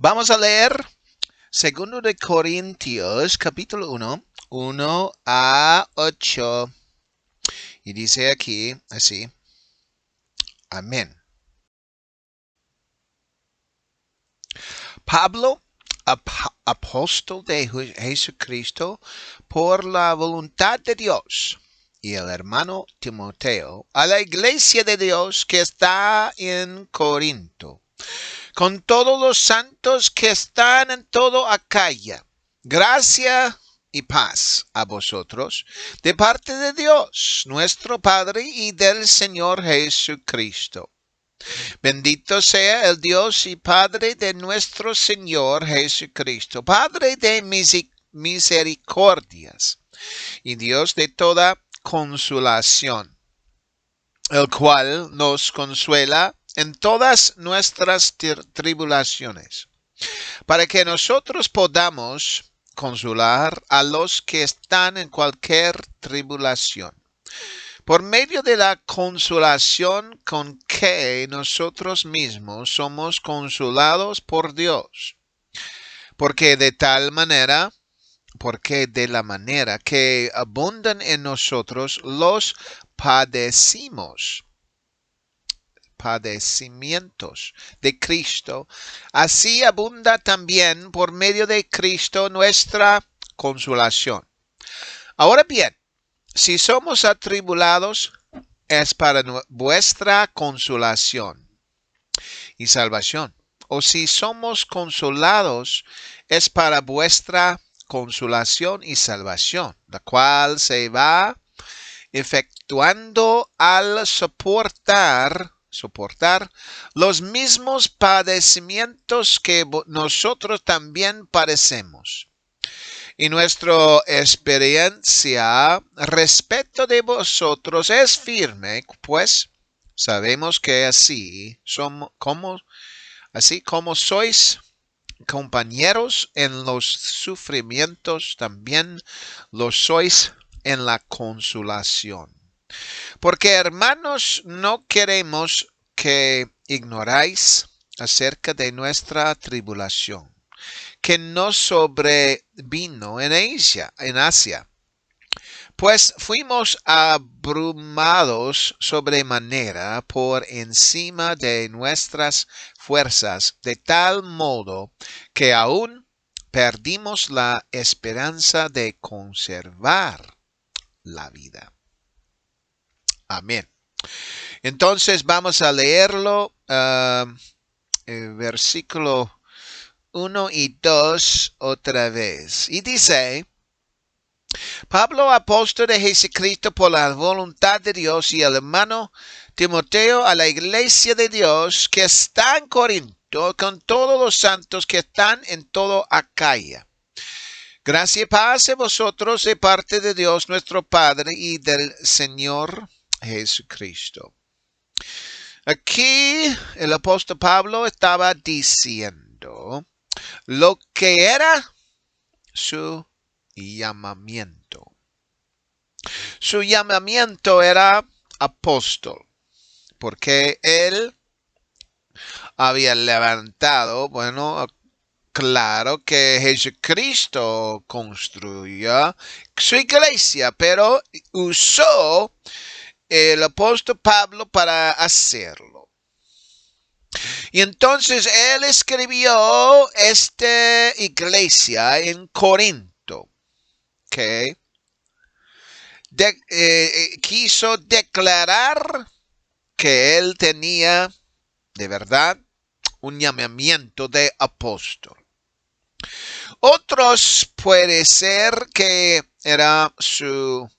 Vamos a leer Segundo de Corintios, capítulo 1, 1 a 8. Y dice aquí así, amén. Pablo, apóstol de Jesucristo, por la voluntad de Dios, y el hermano Timoteo, a la iglesia de Dios que está en Corinto, con todos los santos que están en todo Acaya. Gracia y paz a vosotros, de parte de Dios, nuestro Padre, y del Señor Jesucristo. Bendito sea el Dios y Padre de nuestro Señor Jesucristo, Padre de misericordias y Dios de toda consolación, el cual nos consuela en todas nuestras tribulaciones, para que nosotros podamos consolar a los que están en cualquier tribulación, por medio de la consolación con que nosotros mismos somos consolados por Dios. Porque de la manera que abundan en nosotros los padecimientos de Cristo, así abunda también por medio de Cristo nuestra consolación. Ahora bien, si somos atribulados, es para vuestra consolación y salvación. O si somos consolados, es para vuestra consolación y salvación, la cual se va efectuando al soportar los mismos padecimientos que nosotros también padecemos. Y nuestra experiencia respecto de vosotros es firme, pues sabemos que así como sois compañeros en los sufrimientos, también lo sois en la consolación. Porque, hermanos, no queremos que ignoráis acerca de nuestra tribulación, que nos sobrevino en Asia, pues fuimos abrumados sobremanera por encima de nuestras fuerzas, de tal modo que aún perdimos la esperanza de conservar la vida. Amén. Entonces vamos a leerlo, versículo 1 y 2 otra vez. Y dice, Pablo, apóstol de Jesucristo por la voluntad de Dios, y el hermano Timoteo, a la iglesia de Dios que está en Corinto, con todos los santos que están en todo Acaya. Gracia y paz a vosotros de parte de Dios nuestro Padre y del Señor Jesucristo. Aquí el apóstol Pablo estaba diciendo lo que era su llamamiento. Su llamamiento era apóstol, porque él había levantado, claro que Jesucristo construyó su iglesia, pero usó el apóstol Pablo para hacerlo. Y entonces él escribió esta iglesia en Corinto, ¿ok? Quiso declarar que él tenía de verdad un llamamiento de apóstol. Otros puede ser que era su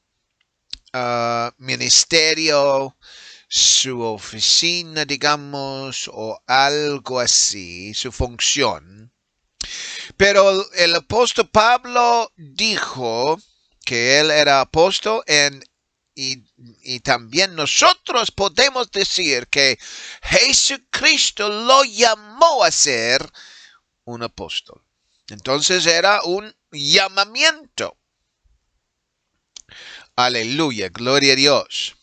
ministerio, su oficina, digamos, o algo así, su función. Pero el apóstol Pablo dijo que él era apóstol y también nosotros podemos decir que Jesucristo lo llamó a ser un apóstol. Entonces era un llamamiento. Aleluya, gloria a Dios.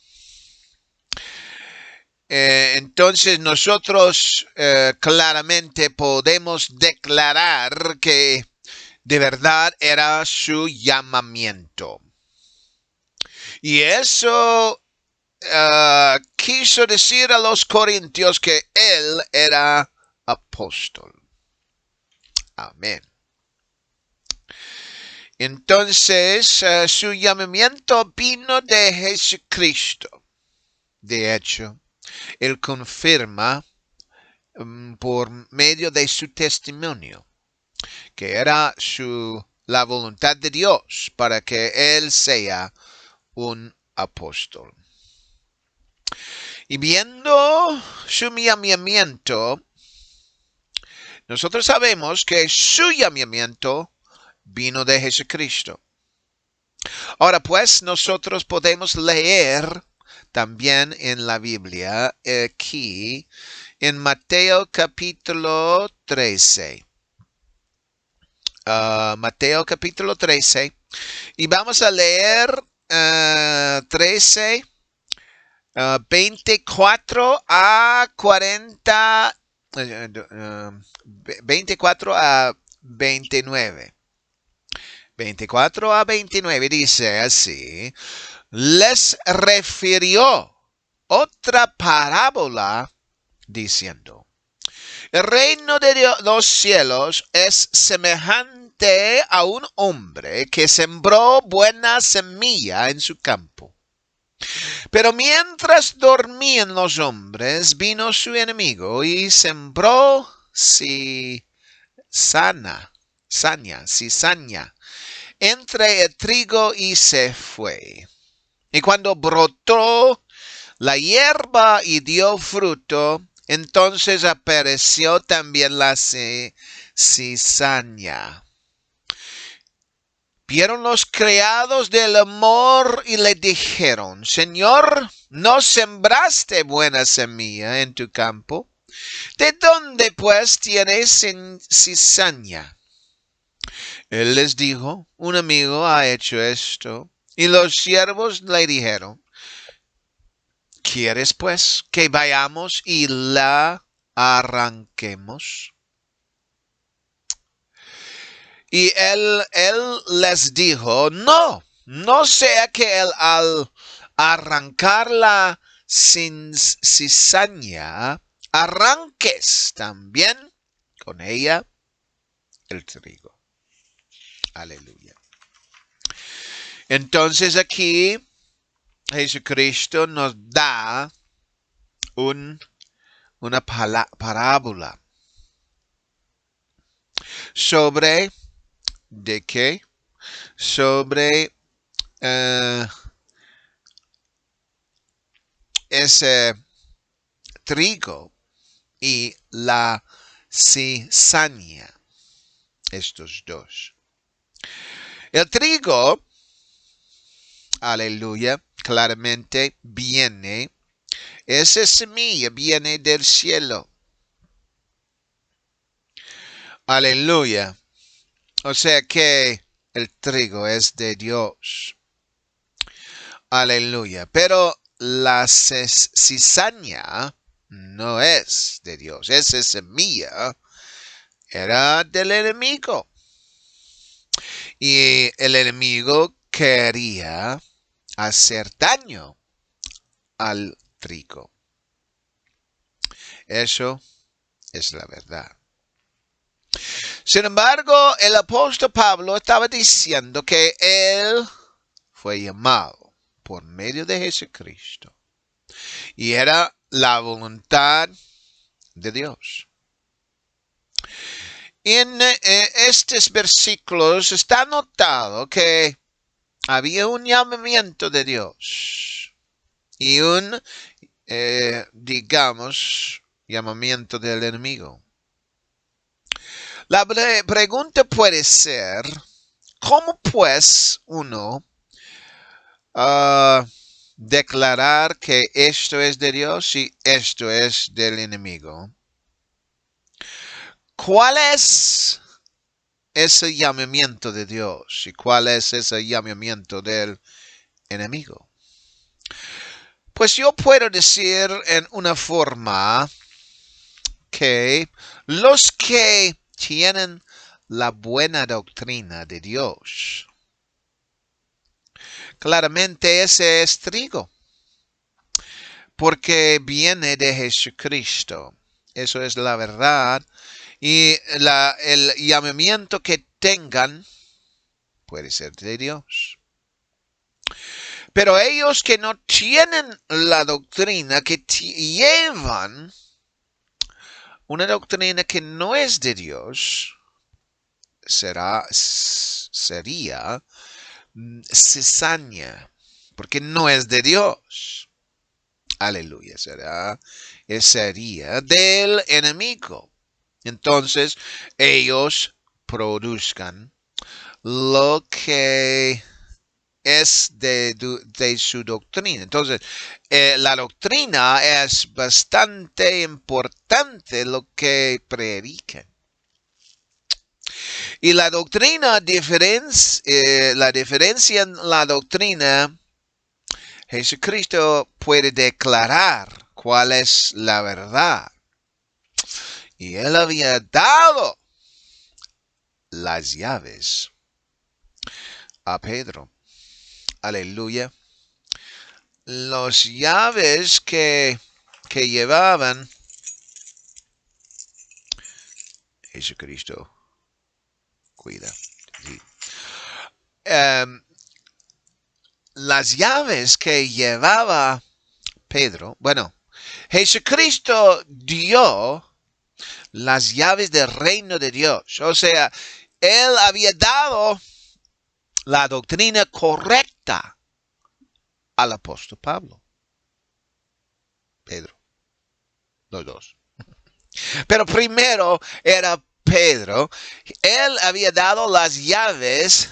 Entonces nosotros claramente podemos declarar que de verdad era su llamamiento. Y eso quiso decir a los corintios que él era apóstol. Amén. Entonces, su llamamiento vino de Jesucristo. De hecho, él confirma por medio de su testimonio que era la voluntad de Dios para que él sea un apóstol. Y viendo su llamamiento, nosotros sabemos que su llamamiento vino de Jesucristo. Ahora pues, nosotros podemos leer también en la Biblia, aquí, en Mateo capítulo 13. Mateo capítulo 13. Y vamos a leer 13, 24 a 40, 24 a 29. 24 a 29 dice así: les refirió otra parábola diciendo: el reino de los cielos es semejante a un hombre que sembró buena semilla en su campo. Pero mientras dormían los hombres, vino su enemigo y sembró cizaña entre el trigo y se fue. Y cuando brotó la hierba y dio fruto, entonces apareció también la cizaña. Vieron los criados del amor y le dijeron: Señor, ¿no sembraste buena semilla en tu campo? ¿De dónde pues tienes cizaña? Él les dijo: un amigo ha hecho esto. Y los siervos le dijeron: ¿quieres pues que vayamos y la arranquemos? Y él les dijo: no sea que él al arrancar la cizaña arranques también con ella el trigo. Aleluya. Entonces aquí Jesucristo nos da una parábola sobre ¿de qué? Sobre ese trigo y la cizaña, estos dos. El trigo, aleluya, claramente viene, esa semilla viene del cielo. Aleluya. O sea que el trigo es de Dios. Aleluya. Pero la cizaña no es de Dios. Esa semilla era del enemigo. Y el enemigo quería hacer daño al trigo. Eso es la verdad. Sin embargo, el apóstol Pablo estaba diciendo que él fue llamado por medio de Jesucristo y era la voluntad de Dios. En estos versículos está notado que había un llamamiento de Dios y un, digamos, llamamiento del enemigo. La pregunta puede ser: ¿cómo pues uno declarar que esto es de Dios y esto es del enemigo? ¿Cuál es ese llamamiento de Dios y cuál es ese llamamiento del enemigo? Pues yo puedo decir en una forma que los que tienen la buena doctrina de Dios, claramente ese es trigo, porque viene de Jesucristo. Eso es la verdad. Y el llamamiento que tengan puede ser de Dios. Pero ellos que no tienen la doctrina, que llevan una doctrina que no es de Dios, sería cizaña, porque no es de Dios. Aleluya, sería del enemigo. Entonces, ellos produzcan lo que es de su doctrina. Entonces, la doctrina es bastante importante lo que predican. Y la doctrina, la diferencia en la doctrina, Jesucristo puede declarar cuál es la verdad. Y él había dado las llaves a Pedro. Aleluya. Las llaves que llevaban Jesucristo. Cuida. Sí. Las llaves que llevaba Pedro, bueno, Jesucristo dio las llaves del reino de Dios. O sea, él había dado la doctrina correcta al apóstol Pablo. Pedro. Los dos. Pero primero era Pedro. Él había dado las llaves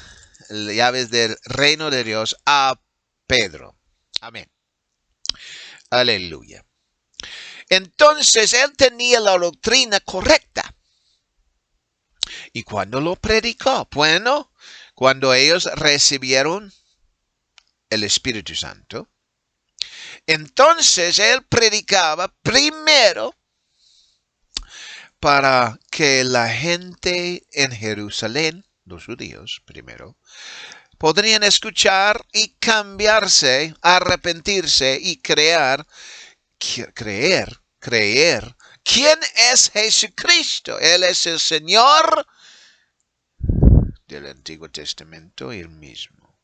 del reino de Dios a Pedro. Amén. Aleluya. Entonces él tenía la doctrina correcta. Y cuando lo predicó, bueno, cuando ellos recibieron el Espíritu Santo, entonces él predicaba primero para que la gente en Jerusalén, los judíos primero, podrían escuchar y cambiarse, arrepentirse y creer. ¿Quién es Jesucristo? Él es el Señor del Antiguo Testamento y el mismo.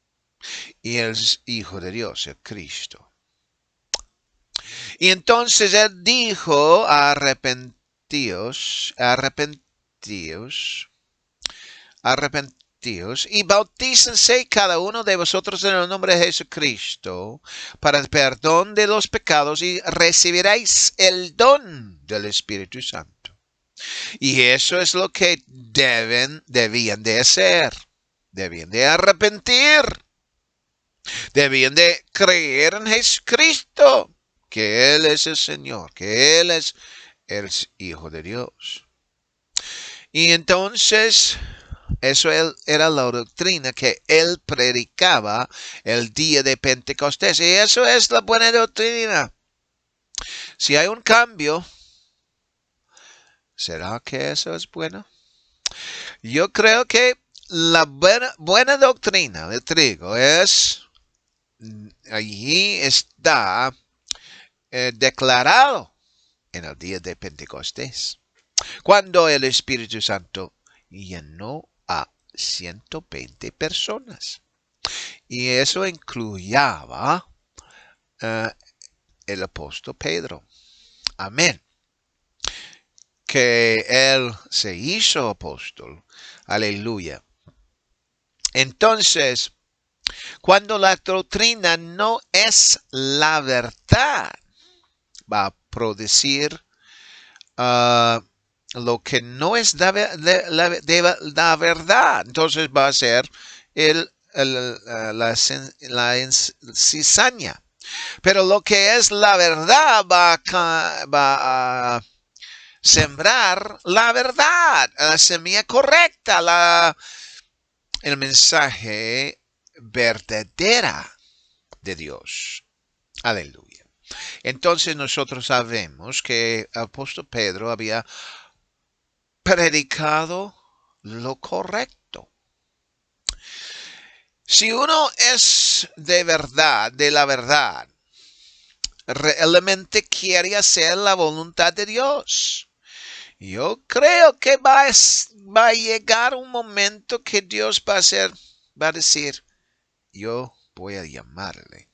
Y él es Hijo de Dios, el Cristo. Y entonces él dijo, arrepentíos y bautícense cada uno de vosotros en el nombre de Jesucristo para el perdón de los pecados y recibiréis el don del Espíritu Santo. Y eso es lo que debían de hacer. Debían de arrepentir. Debían de creer en Jesucristo, que Él es el Señor, que Él es el Hijo de Dios. Y entonces, eso era la doctrina que Él predicaba el día de Pentecostés. Y eso es la buena doctrina. Si hay un cambio, ¿será que eso es bueno? Yo creo que la buena doctrina del trigo es, allí está declarado en el día de Pentecostés, cuando el Espíritu Santo llenó a 120 personas. Y eso incluyaba el apóstol Pedro. Amén. Que él se hizo apóstol. Aleluya. Entonces, cuando la doctrina no es la verdad, va a producir lo que no es la verdad. Entonces va a ser la cizaña. Pero lo que es la verdad va a sembrar la verdad, la semilla correcta, el mensaje verdadera de Dios. Aleluya. Entonces nosotros sabemos que el apóstol Pedro había predicado lo correcto. Si uno es de verdad, de la verdad, realmente quiere hacer la voluntad de Dios, yo creo que va a llegar un momento que Dios va a decir, yo voy a llamarle.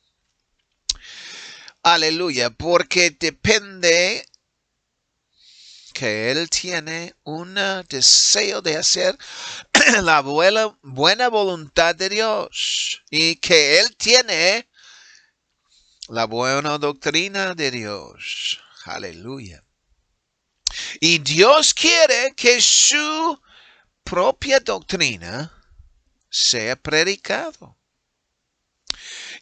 Aleluya, porque depende que Él tiene un deseo de hacer la buena voluntad de Dios y que Él tiene la buena doctrina de Dios. Aleluya. Y Dios quiere que su propia doctrina sea predicado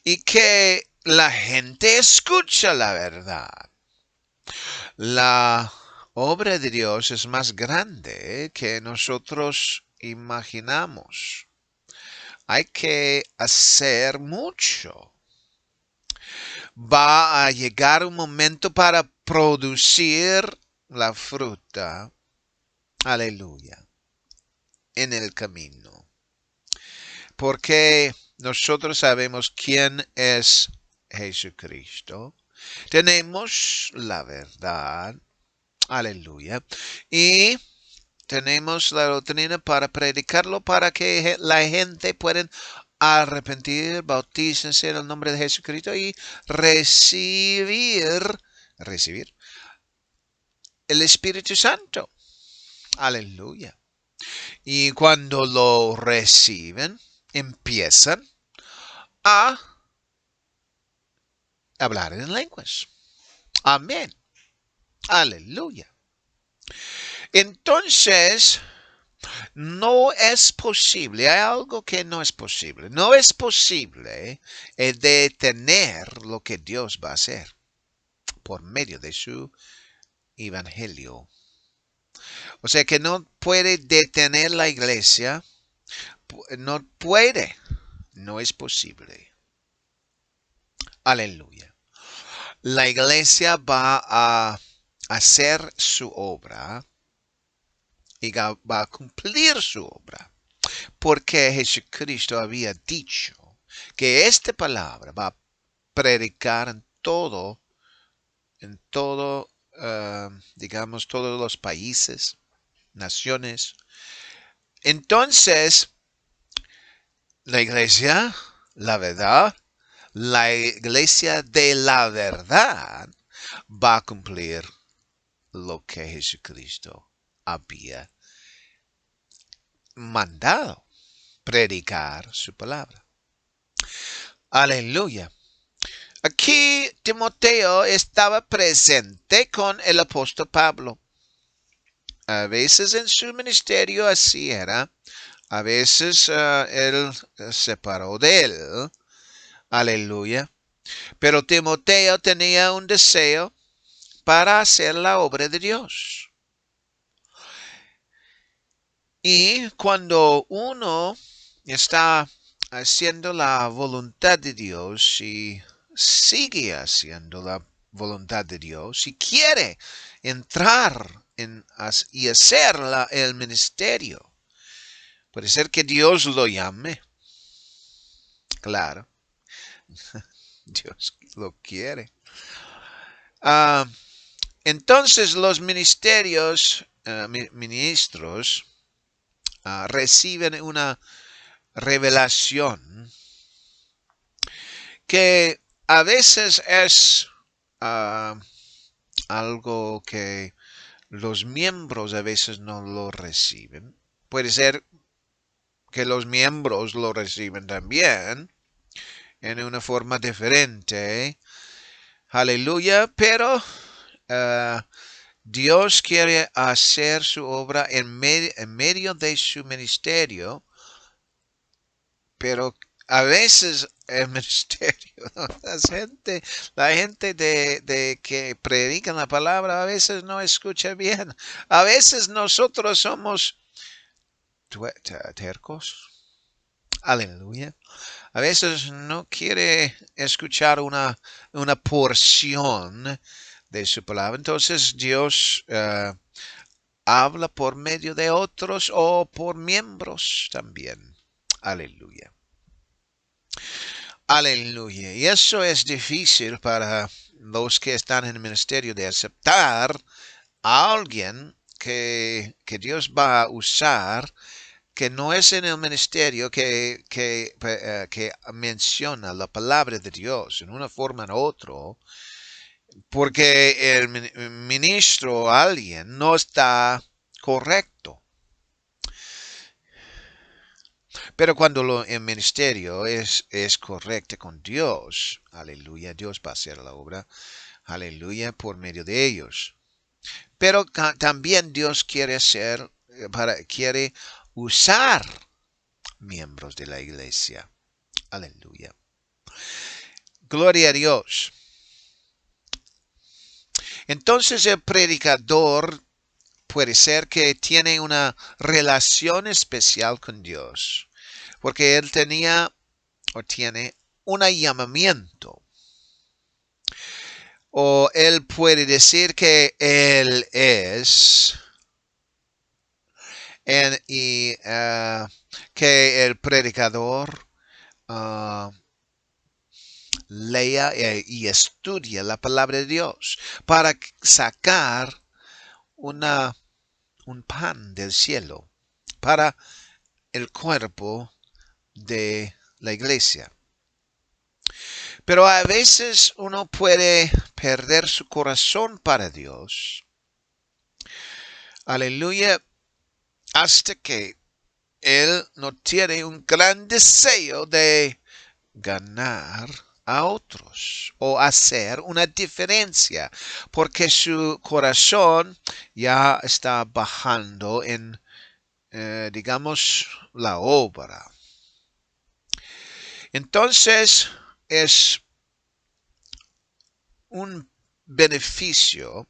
y que la gente escuche la verdad. La obra de Dios es más grande que nosotros imaginamos. Hay que hacer mucho. Va a llegar un momento para producir la fruta. Aleluya. En el camino. Porque nosotros sabemos quién es Jesucristo. Tenemos la verdad. Aleluya. Y tenemos la doctrina para predicarlo para que la gente pueda arrepentir, bautícense en el nombre de Jesucristo y recibir el Espíritu Santo. Aleluya. Y cuando lo reciben, empiezan a hablar en lenguas. Amén. Aleluya. Entonces, no es posible, hay algo que no es posible. No es posible detener lo que Dios va a hacer por medio de su evangelio. O sea que no puede detener la iglesia, no puede, no es posible. Aleluya. La iglesia va a hacer su obra y va a cumplir su obra. Porque Jesucristo había dicho que esta palabra va a predicar en todo, digamos, todos los países, naciones. Entonces, la iglesia, la verdad, la iglesia de la verdad va a cumplir lo que Jesucristo había mandado, predicar su palabra. Aleluya. Aquí Timoteo estaba presente con el apóstol Pablo. A veces en su ministerio así era. A veces él se separó de él. Aleluya. Pero Timoteo tenía un deseo para hacer la obra de Dios. Y cuando uno está haciendo la voluntad de Dios y sigue haciendo la voluntad de Dios y quiere entrar y hacer el ministerio, puede ser que Dios lo llame. Claro, Dios lo quiere. Entonces los ministros reciben una revelación que a veces es algo que los miembros a veces no lo reciben. Puede ser que los miembros lo reciben también en una forma diferente. Aleluya, pero Dios quiere hacer su obra en medio de su ministerio, pero a veces el ministerio, la gente de que predican la palabra a veces no escucha bien. A veces nosotros somos tercos. Aleluya. A veces no quiere escuchar una porción de su palabra. Entonces Dios habla por medio de otros o por miembros también. Aleluya. Aleluya. Y eso es difícil para los que están en el ministerio de aceptar a alguien que Dios va a usar, que no es en el ministerio que menciona la palabra de Dios en una forma o en otra, porque el ministro o alguien no está correcto. Pero cuando el ministerio es correcto con Dios, aleluya, Dios va a hacer la obra, aleluya, por medio de ellos. Pero también Dios quiere quiere usar miembros de la iglesia. Aleluya. Gloria a Dios. Entonces el predicador puede ser que tiene una relación especial con Dios, porque él tenía o tiene un llamamiento. O él puede decir que él es que el predicador lea y estudia la palabra de Dios para sacar un pan del cielo para el cuerpo de la iglesia. Pero a veces uno puede perder su corazón para Dios. Aleluya. Hasta que él no tiene un gran deseo de ganar a otros o hacer una diferencia, porque su corazón ya está bajando en, digamos, la obra. Entonces es un beneficio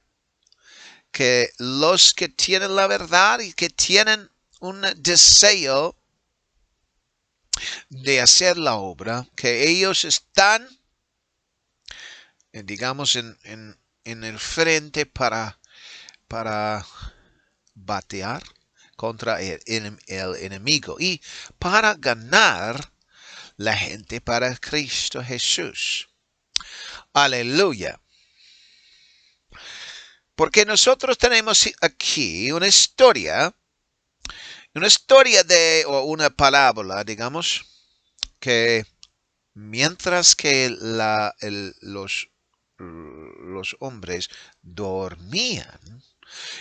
que los que tienen la verdad y que tienen un deseo de hacer la obra, que ellos están, digamos, en el frente para batear contra el enemigo y para ganar la gente para Cristo Jesús. Aleluya. Porque nosotros tenemos aquí una historia o una parábola, digamos, que mientras que los hombres dormían,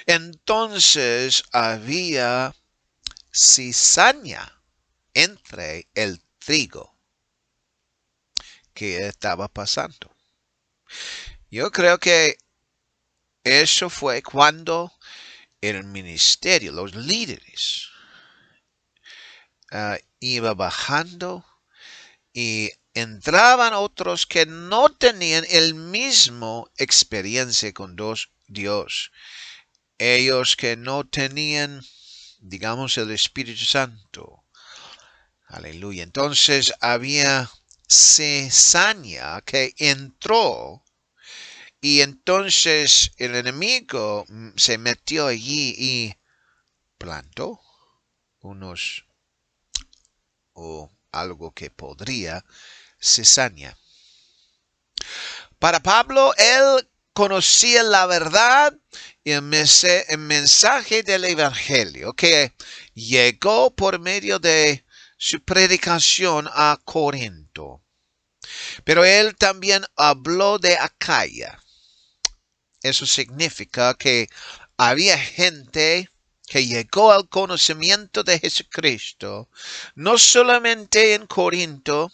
entonces había cizaña entre el trigo que estaba pasando. Yo creo que eso fue cuando el ministerio, los líderes, iba bajando y entraban otros que no tenían el mismo experiencia con Dios. Ellos que no tenían, digamos, el Espíritu Santo. Aleluya. Entonces había cizaña que entró y entonces el enemigo se metió allí y plantó unos o algo que podría cizaña. Para Pablo, él conocía la verdad y el mensaje del Evangelio que llegó por medio de su predicación a Corinto. Pero él también habló de Acaya. Eso significa que había gente que llegó al conocimiento de Jesucristo, no solamente en Corinto,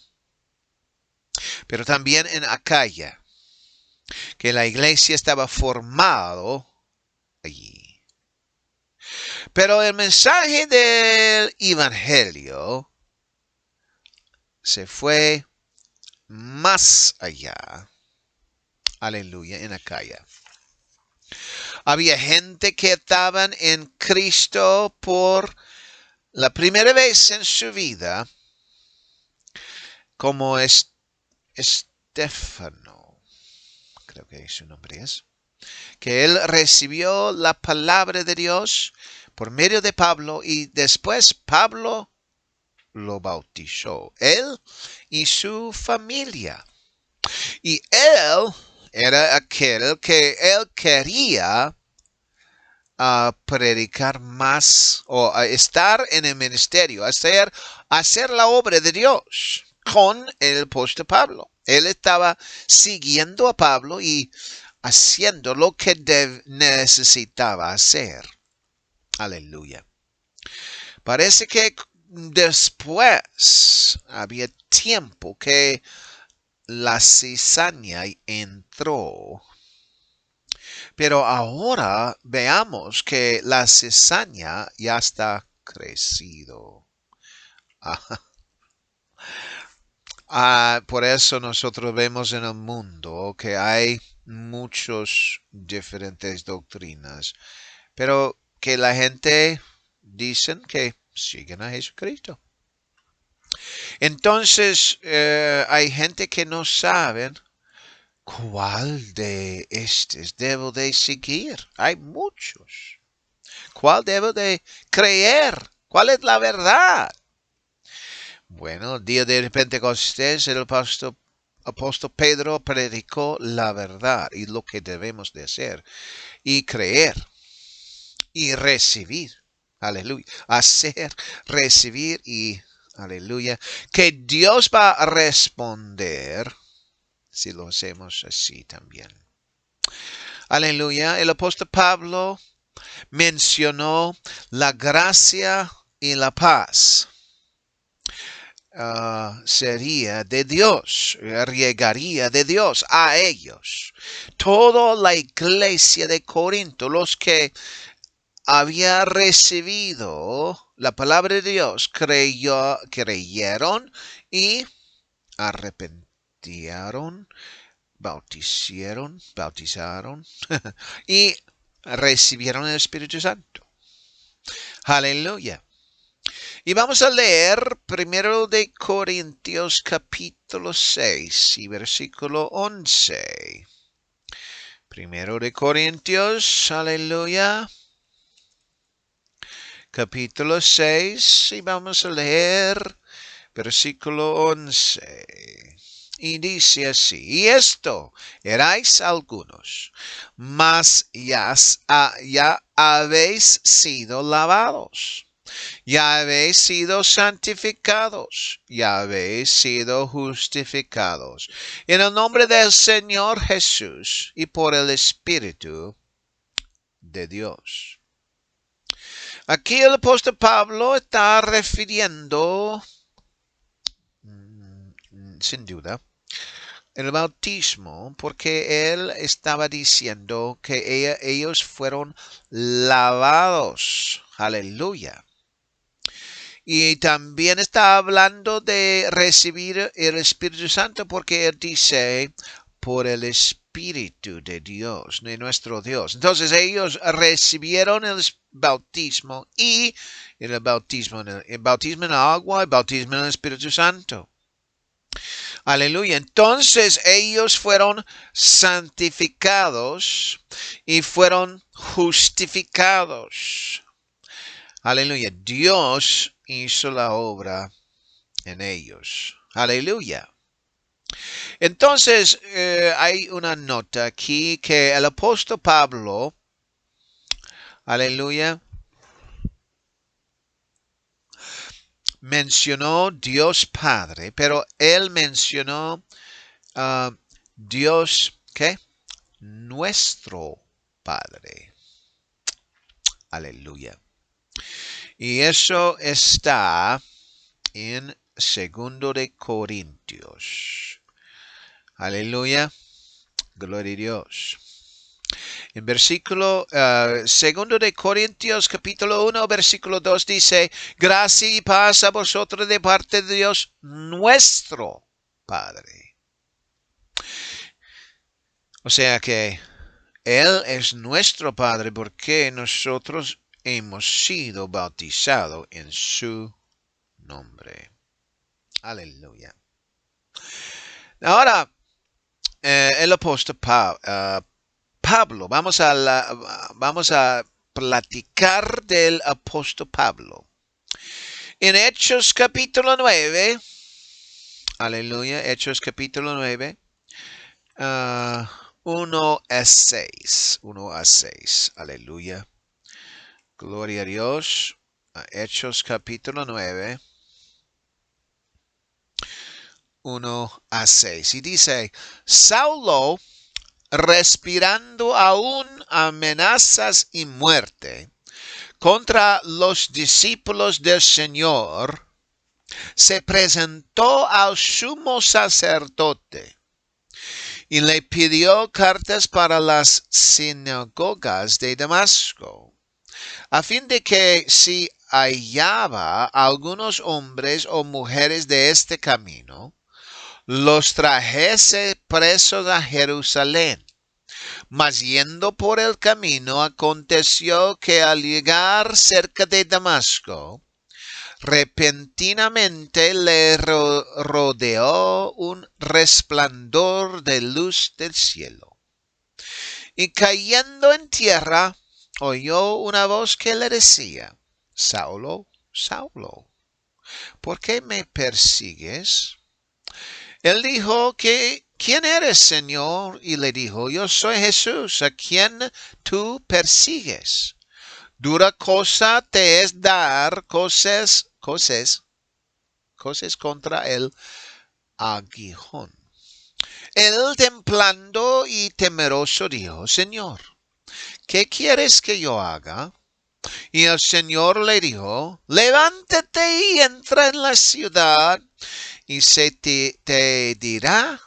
pero también en Acaya, que la iglesia estaba formado allí. Pero el mensaje del Evangelio se fue más allá. Aleluya, en Acaya. Había gente que estaban en Cristo por la primera vez en su vida. como Estéfano, creo que su nombre es, que él recibió la palabra de Dios por medio de Pablo y después Pablo lo bautizó, él y su familia. Y él era aquel que él quería predicar más o a estar en el ministerio, hacer la obra de Dios con el apóstol Pablo. Él estaba siguiendo a Pablo y haciendo lo que necesitaba hacer. Aleluya. Parece que después había tiempo que la cizaña entró. Pero ahora veamos que la cizaña ya está crecido. Por eso nosotros vemos en el mundo que hay muchos diferentes doctrinas, pero que la gente dicen que siguen a Jesucristo. Entonces hay gente que no saben cuál de estos debo de seguir. Hay muchos. ¿Cuál debo de creer? ¿Cuál es la verdad? Bueno, el día de Pentecostés el apóstol Pedro predicó la verdad y lo que debemos de hacer y creer y recibir. Aleluya. Hacer, recibir y aleluya. Que Dios va a responder si lo hacemos así también. Aleluya. El apóstol Pablo mencionó la gracia y la paz. Sería de Dios, llegaría de Dios a ellos. Toda la iglesia de Corinto, los que había recibido la palabra de Dios, creyeron y arrepintieron, bautizaron y recibieron el Espíritu Santo. Aleluya. Y vamos a leer primero de Corintios capítulo 6 y versículo 11. Primero de Corintios, aleluya. Capítulo 6 y vamos a leer versículo 11. Y dice así, y esto erais algunos, mas ya habéis sido lavados. Ya habéis sido santificados, ya habéis sido justificados en el nombre del Señor Jesús y por el Espíritu de Dios. Aquí el apóstol Pablo está refiriendo, sin duda, el bautismo, porque él estaba diciendo que ellos fueron lavados. Aleluya. Y también está hablando de recibir el Espíritu Santo porque él dice por el Espíritu de Dios, de nuestro Dios. Entonces ellos recibieron el bautismo y el bautismo en agua, el bautismo en el Espíritu Santo. Aleluya. Entonces ellos fueron santificados y fueron justificados. Aleluya. Dios hizo la obra en ellos. Aleluya. Entonces, hay una nota aquí que el apóstol Pablo, aleluya, mencionó Dios Padre, pero él mencionó Dios, ¿qué? Nuestro Padre. Aleluya. Y eso está en 2 de Corintios. Aleluya. Gloria a Dios. En versículo 2 de Corintios capítulo 1 versículo 2 dice, gracia y paz a vosotros de parte de Dios nuestro Padre. O sea que Él es nuestro Padre porque nosotros hemos sido bautizados en su nombre. Aleluya. Ahora, el apóstol Pablo, vamos a platicar del apóstol Pablo. En Hechos capítulo 9, aleluya, Hechos capítulo 9, 1 a 6, 1 a 6, aleluya. Gloria a Dios. Hechos capítulo 9, 1 a 6. Y dice, Saulo, respirando aún amenazas y muerte contra los discípulos del Señor, se presentó al sumo sacerdote y le pidió cartas para las sinagogas de Damasco, a fin de que si hallaba algunos hombres o mujeres de este camino, los trajese presos a Jerusalén. Mas yendo por el camino, aconteció que al llegar cerca de Damasco, repentinamente le rodeó un resplandor de luz del cielo. Y cayendo en tierra, oyó una voz que le decía, Saulo, Saulo, ¿por qué me persigues? Él dijo que, ¿quién eres, Señor? Y le dijo, yo soy Jesús, a quien tú persigues. Dura cosa te es dar cosas contra el aguijón. Él temblando y temeroso dijo, Señor, ¿qué quieres que yo haga? Y el Señor le dijo, levántate y entra en la ciudad y se te dirá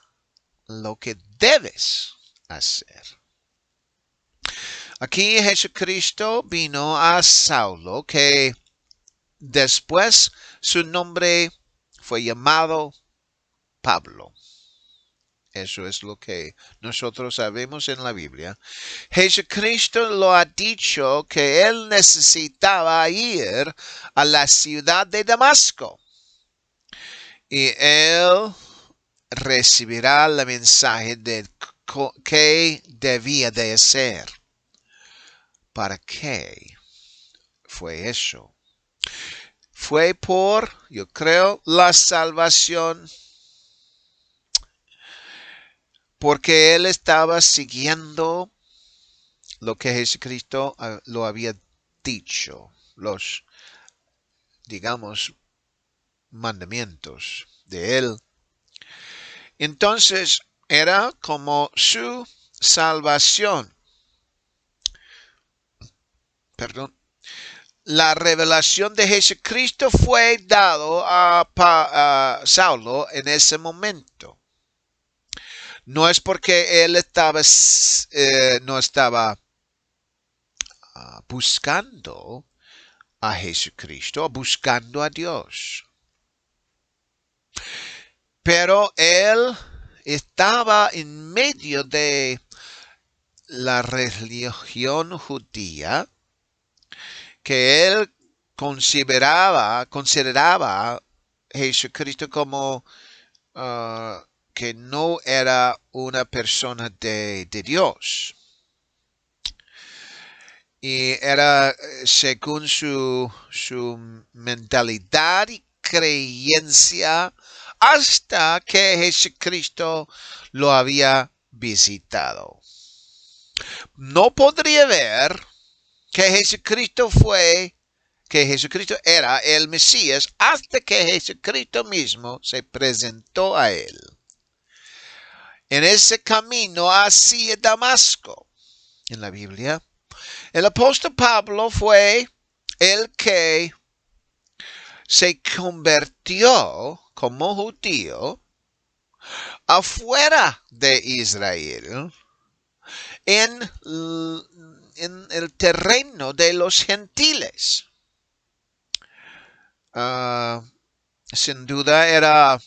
lo que debes hacer. Aquí Jesucristo vino a Saulo, que después su nombre fue llamado Pablo. Eso es lo que nosotros sabemos en la Biblia. Jesucristo lo ha dicho que él necesitaba ir a la ciudad de Damasco. Y él recibirá el mensaje de qué debía de hacer. ¿Para qué fue eso? Fue por, yo creo, la salvación. Porque él estaba siguiendo lo que Jesucristo lo había dicho. Los, digamos, mandamientos de él. Entonces era como su salvación. Perdón. La revelación de Jesucristo fue dado a Saulo en ese momento. No es porque él no estaba buscando a Jesucristo, buscando a Dios. Pero él estaba en medio de la religión judía que él consideraba a Jesucristo como que no era una persona de Dios. Y era según su mentalidad y creencia hasta que Jesucristo lo había visitado. No podría ver que Jesucristo era el Mesías hasta que Jesucristo mismo se presentó a él. En ese camino hacia Damasco, en la Biblia, el apóstol Pablo fue el que se convirtió como judío afuera de Israel en el terreno de los gentiles. Sin duda era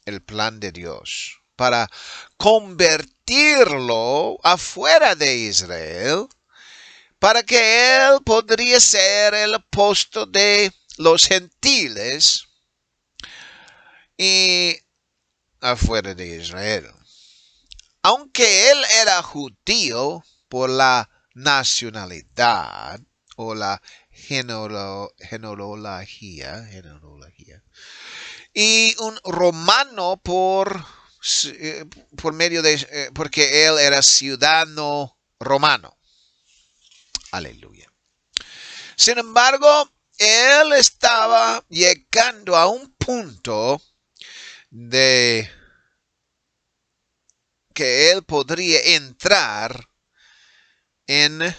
el plan de Dios para convertirlo afuera de Israel, para que él podría ser el apóstol de los gentiles y afuera de Israel. Aunque él era judío por la nacionalidad o la genealogía, y un romano por medio de, porque él era ciudadano romano. Aleluya. Sin embargo, él estaba llegando a un punto de que él podría entrar en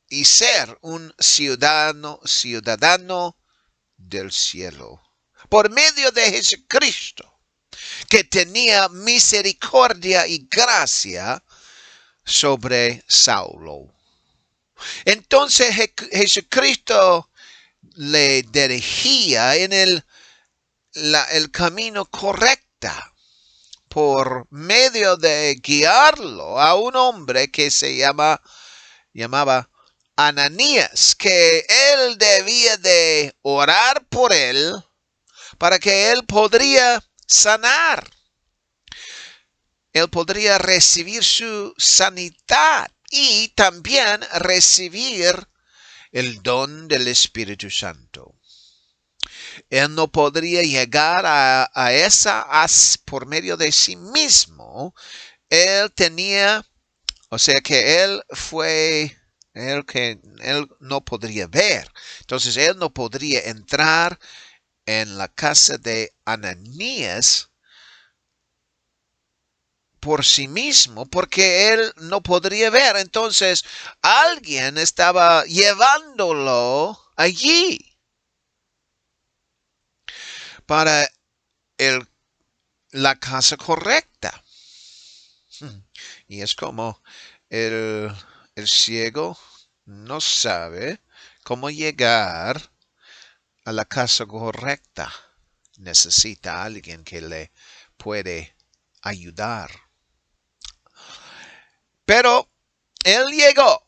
y ser un ciudadano del cielo por medio de Jesucristo, que tenía misericordia y gracia sobre Saulo. Entonces Jesucristo le dirigía en el camino correcto por medio de guiarlo a un hombre que se llamaba Ananías, que él debía de orar por él para que él podría sanar. Él podría recibir su sanidad y también recibir el don del Espíritu Santo. Él no podría llegar a esa por medio de sí mismo. Él tenía, o sea que él no podría ver. Entonces él no podría entrar en la casa de Ananías por sí mismo, porque él no podría ver. Entonces alguien estaba llevándolo allí para la casa correcta. Y es como el ciego no sabe cómo llegar a la casa correcta. Necesita a alguien que le puede ayudar. Pero él llegó.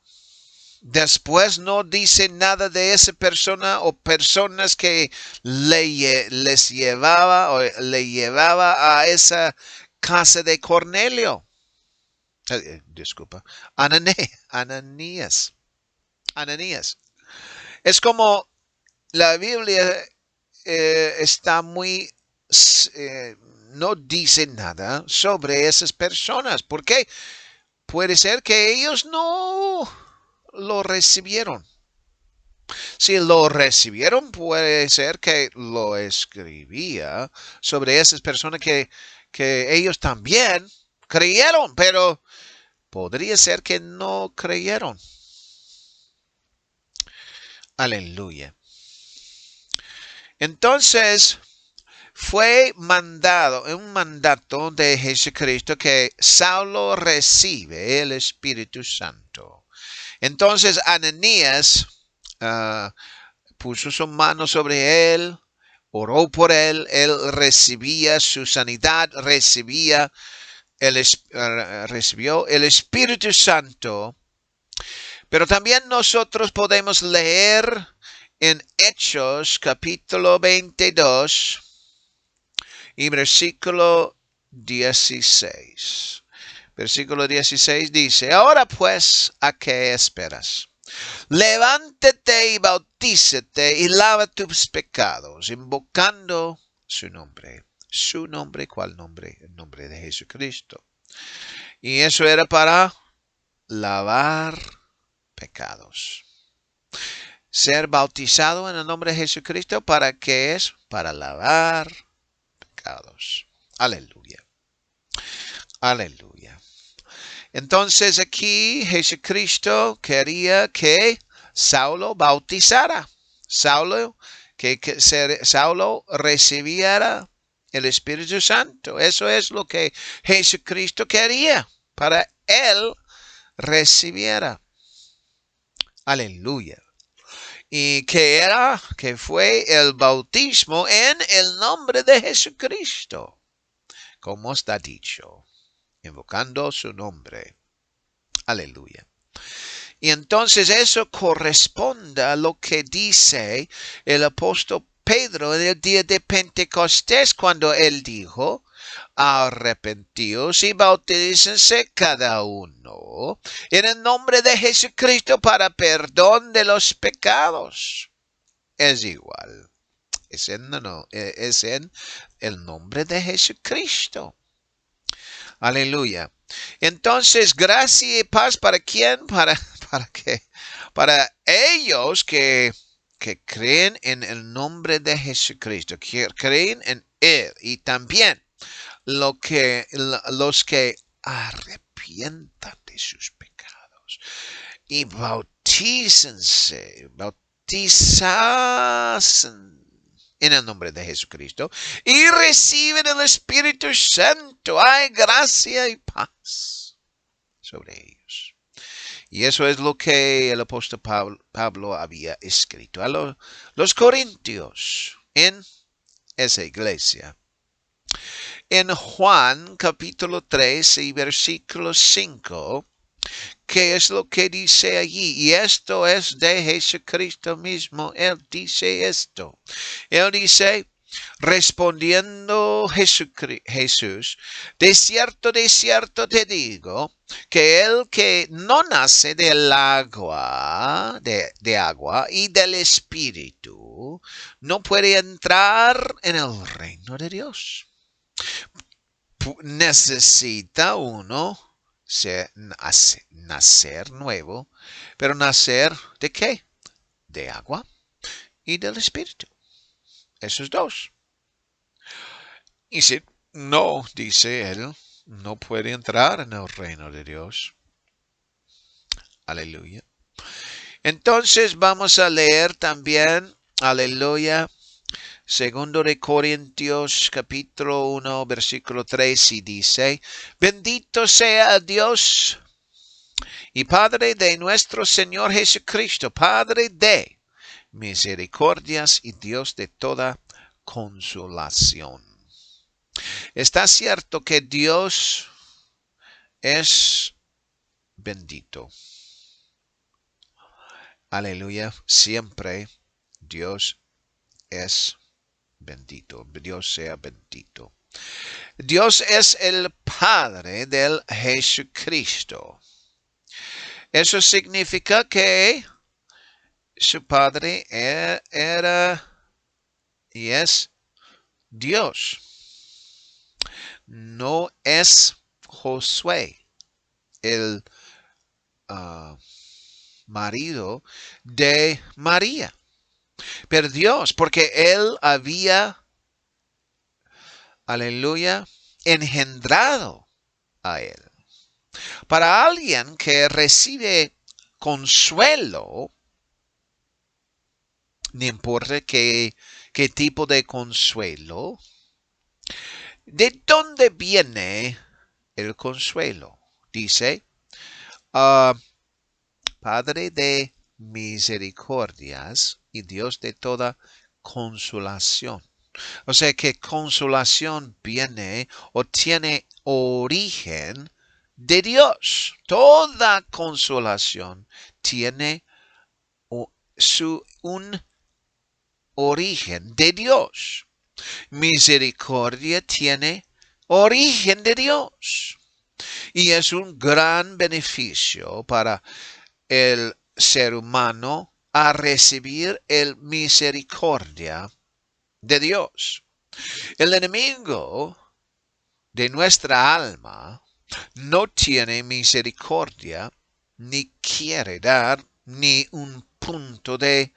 Después no dice nada de esa persona o personas que les llevaba o le llevaba a esa casa de Cornelio. Disculpa. Ananías. Es como la Biblia está muy... no dice nada sobre esas personas. ¿Por qué? Puede ser que ellos no lo recibieron. Si lo recibieron, puede ser que lo escribía sobre esas personas que ellos también creyeron, pero podría ser que no creyeron. Aleluya. Entonces, fue un mandato de Jesucristo que Saulo recibe el Espíritu Santo. Entonces Ananías puso su mano sobre él, oró por él, él recibía su sanidad, recibió el Espíritu Santo. Pero también nosotros podemos leer en Hechos capítulo 22 y versículo 16. Versículo 16 dice, ahora pues, ¿a qué esperas? Levántate y bautízate y lava tus pecados, invocando su nombre. ¿Su nombre? ¿Cuál nombre? El nombre de Jesucristo. Y eso era para lavar pecados. Ser bautizado en el nombre de Jesucristo, ¿para qué es? Para lavar pecados. Aleluya. Aleluya. Entonces aquí Jesucristo quería que Saulo bautizara. Saulo recibiera el Espíritu Santo. Eso es lo que Jesucristo quería para él recibiera. Aleluya. Y que fue el bautismo en el nombre de Jesucristo, como está dicho, invocando su nombre. Aleluya. Y entonces eso corresponde a lo que dice el apóstol Pedro en el día de Pentecostés cuando él dijo, arrepentíos y bautícense cada uno en el nombre de Jesucristo para perdón de los pecados. Es igual. Es en el nombre de Jesucristo. Aleluya. Entonces, gracia y paz para quién? Para ellos que creen en el nombre de Jesucristo, que creen en Él. Y también los que arrepientan de sus pecados y bautizan en el nombre de Jesucristo y reciben el Espíritu Santo. Hay gracia y paz sobre ellos. Y eso es lo que el apóstol Pablo había escrito a los corintios en esa iglesia. En Juan capítulo 3 y versículo 5, ¿qué es lo que dice allí? Y esto es de Jesucristo mismo. Él dice esto. Él dice, respondiendo Jesús, de cierto te digo, que el que no nace del agua, de agua y del Espíritu, no puede entrar en el reino de Dios. Necesita uno nacer nuevo, pero nacer ¿de qué? De agua y del Espíritu. Esos dos. Y si no, dice él, no puede entrar en el reino de Dios. Aleluya. Entonces vamos a leer también, aleluya, 2 de Corintios capítulo 1 versículo 3 y dice, bendito sea Dios y Padre de nuestro Señor Jesucristo, Padre de misericordias y Dios de toda consolación. Está cierto que Dios es bendito. Aleluya. Siempre Dios es bendito. Dios sea bendito. Dios es el Padre del Jesucristo. Eso significa que su Padre era y es Dios. No es Josué, el marido de María. Pero Dios, porque él había, aleluya, engendrado a él. Para alguien que recibe consuelo, no importa qué tipo de consuelo, ¿de dónde viene el consuelo? Dice, Padre de misericordias y Dios de toda consolación. O sea que consolación viene o tiene origen de Dios. Toda consolación tiene un origen de Dios. Misericordia tiene origen de Dios. Y es un gran beneficio para el ser humano a recibir el misericordia de Dios. El enemigo de nuestra alma no tiene misericordia ni quiere dar ni un punto de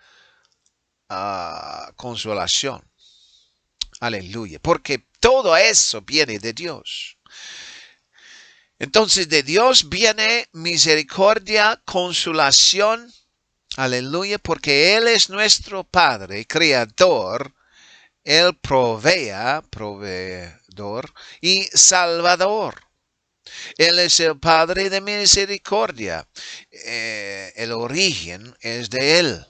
consolación. Aleluya. Porque todo eso viene de Dios. Entonces de Dios viene misericordia, consolación. Aleluya. Porque Él es nuestro Padre, Creador. Él proveedor y Salvador. Él es el Padre de misericordia. El origen es de Él.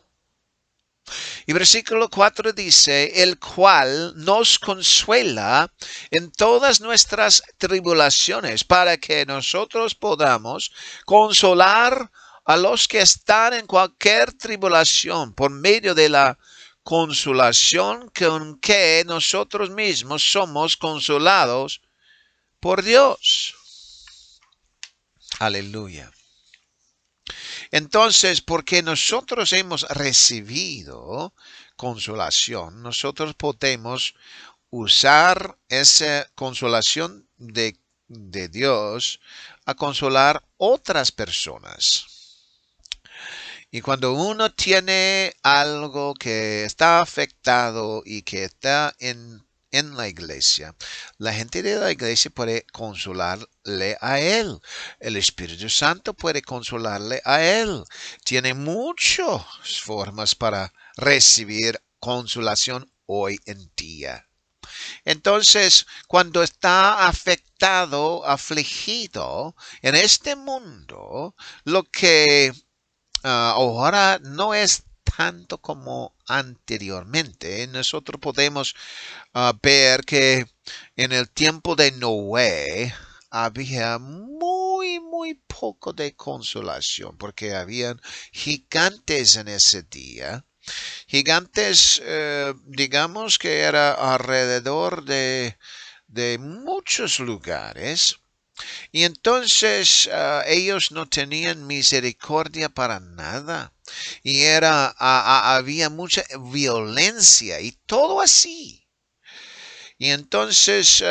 Y versículo 4 dice, el cual nos consuela en todas nuestras tribulaciones para que nosotros podamos consolar a los que están en cualquier tribulación por medio de la consolación con que nosotros mismos somos consolados por Dios. Aleluya. Entonces, porque nosotros hemos recibido consolación, nosotros podemos usar esa consolación de Dios a consolar otras personas. Y cuando uno tiene algo que está afectado y que está en la iglesia, la gente de la iglesia puede consolarle a él. El Espíritu Santo puede consolarle a él. Tiene muchas formas para recibir consolación hoy en día. Entonces, cuando está afectado, afligido en este mundo, lo que ahora no es tanto como anteriormente. Nosotros podemos ver que en el tiempo de Noé había muy poco de consolación porque habían gigantes en ese día. Gigantes, digamos que era alrededor de muchos lugares. Y entonces ellos no tenían misericordia para nada. Y había mucha violencia y todo así. Y entonces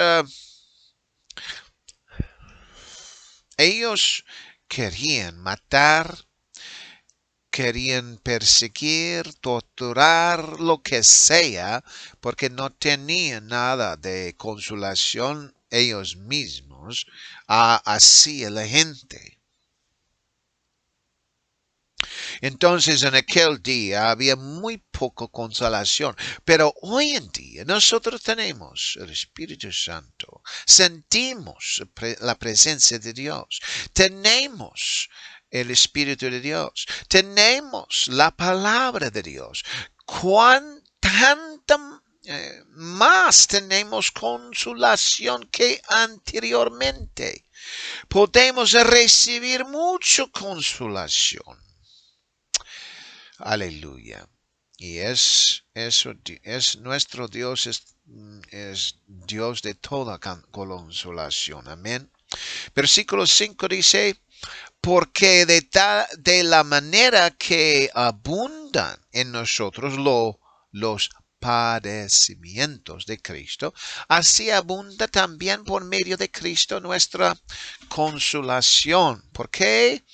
ellos querían matar, querían perseguir, torturar, lo que sea, porque no tenían nada de consolación ellos mismos así a la gente. Entonces en aquel día había muy poco consolación, pero hoy en día nosotros tenemos el Espíritu Santo, sentimos la presencia de Dios, tenemos el Espíritu de Dios, tenemos la palabra de Dios. Tanta más tenemos consolación que anteriormente. Podemos recibir mucha consolación. Aleluya. Y nuestro Dios es Dios de toda consolación. Amén. Versículo 5 dice, porque de la manera que abundan en nosotros los padecimientos de Cristo, así abunda también por medio de Cristo nuestra consolación. Porque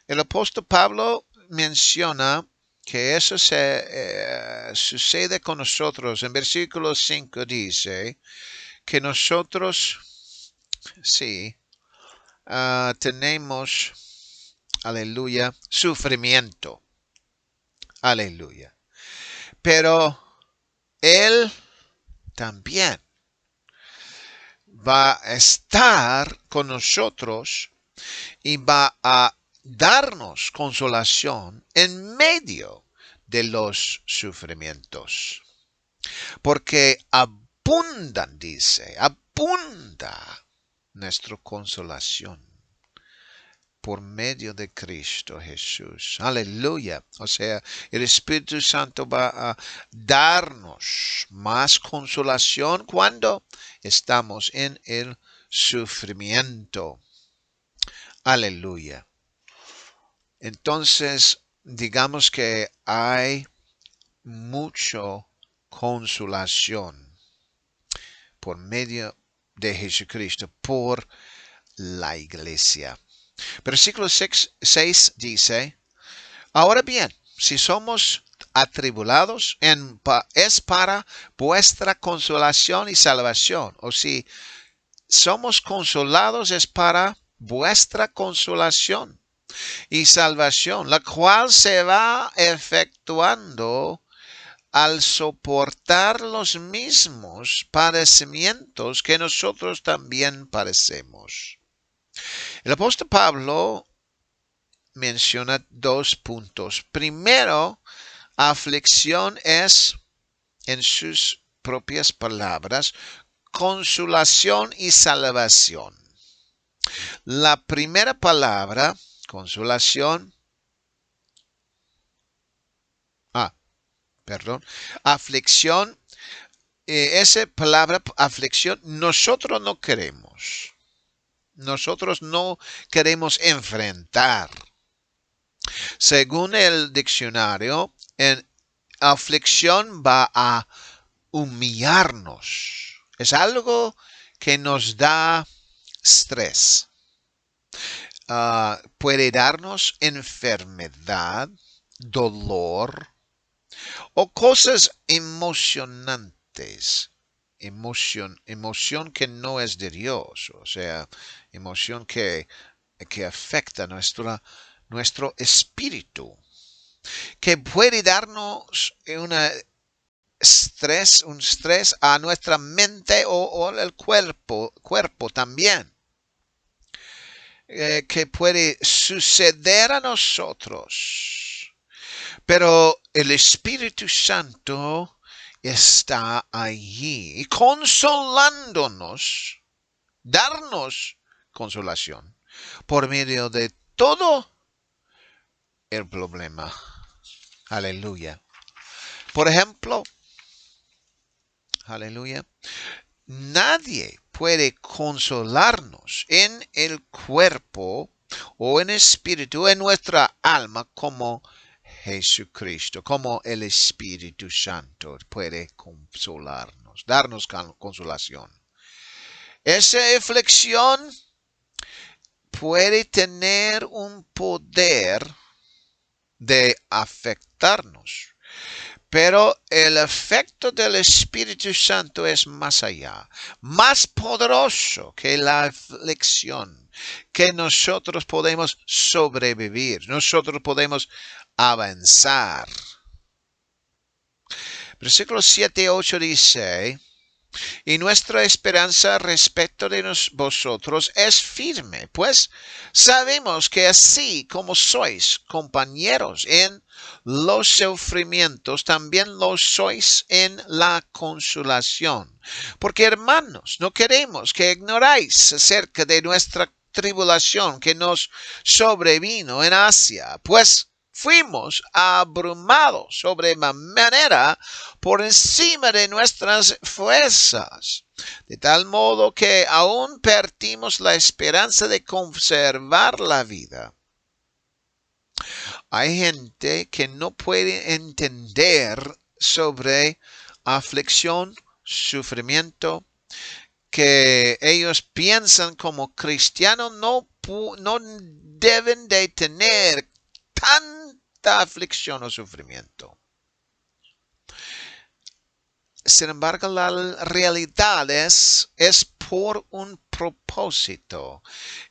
el apóstol Pablo menciona que eso sucede con nosotros. En versículo 5 dice que nosotros, sí, tenemos, aleluya, sufrimiento. Aleluya. Pero Él también va a estar con nosotros y va a darnos consolación en medio de los sufrimientos. Porque abundan, dice, abunda nuestra consolación por medio de Cristo Jesús. Aleluya. O sea, el Espíritu Santo va a darnos más consolación cuando estamos en el sufrimiento. Aleluya. Entonces, digamos que hay mucha consolación por medio de Jesucristo, por la iglesia. Versículo 6 dice, ahora bien, si somos atribulados, es para vuestra consolación y salvación. O si somos consolados, es para vuestra consolación y salvación, la cual se va efectuando al soportar los mismos padecimientos que nosotros también padecemos. El apóstol Pablo menciona dos puntos. Primero, aflicción es, en sus propias palabras, consolación y salvación. La primera palabra, consolación, perdón, aflicción, esa palabra aflicción, nosotros no queremos. Nosotros no queremos enfrentar. Según el diccionario, en aflicción va a humillarnos. Es algo que nos da estrés. Puede darnos enfermedad, dolor o cosas emocionantes. Emoción que no es de Dios, o sea, emoción que afecta nuestro espíritu, que puede darnos un estrés a nuestra mente o el cuerpo también, que puede suceder a nosotros. Pero el Espíritu Santo está allí consolándonos, darnos consolación por medio de todo el problema. Aleluya. Por ejemplo, aleluya, nadie puede consolarnos en el cuerpo o en espíritu, en nuestra alma, como Jesucristo, como el Espíritu Santo puede consolarnos, darnos consolación. Esa aflicción puede tener un poder de afectarnos, pero el efecto del Espíritu Santo es más allá, más poderoso que la aflicción, que nosotros podemos sobrevivir, nosotros podemos avanzar. Versículo 7 y 8 dice: y nuestra esperanza respecto de vosotros es firme, pues sabemos que así como sois compañeros en los sufrimientos, también lo sois en la consolación. Porque, hermanos, no queremos que ignoráis acerca de nuestra tribulación que nos sobrevino en Asia, pues fuimos abrumados sobremanera por encima de nuestras fuerzas, de tal modo que aún perdimos la esperanza de conservar la vida. Hay gente que no puede entender sobre aflicción, sufrimiento, que ellos piensan como cristianos no deben de tener tanta aflicción o sufrimiento. Sin embargo, la realidad es por un propósito.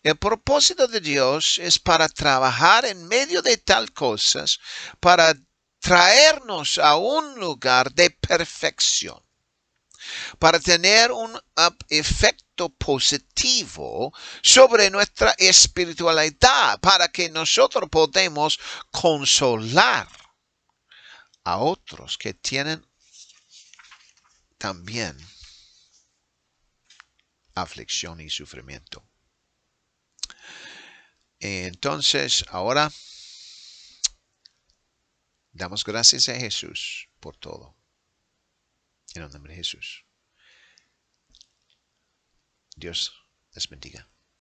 El propósito de Dios es para trabajar en medio de tal cosas, para traernos a un lugar de perfección, para tener un efecto positivo sobre nuestra espiritualidad, para que nosotros podamos consolar a otros que tienen también aflicción y sufrimiento. Entonces, ahora damos gracias a Jesús por todo. En el nombre de Jesús. Dios les bendiga.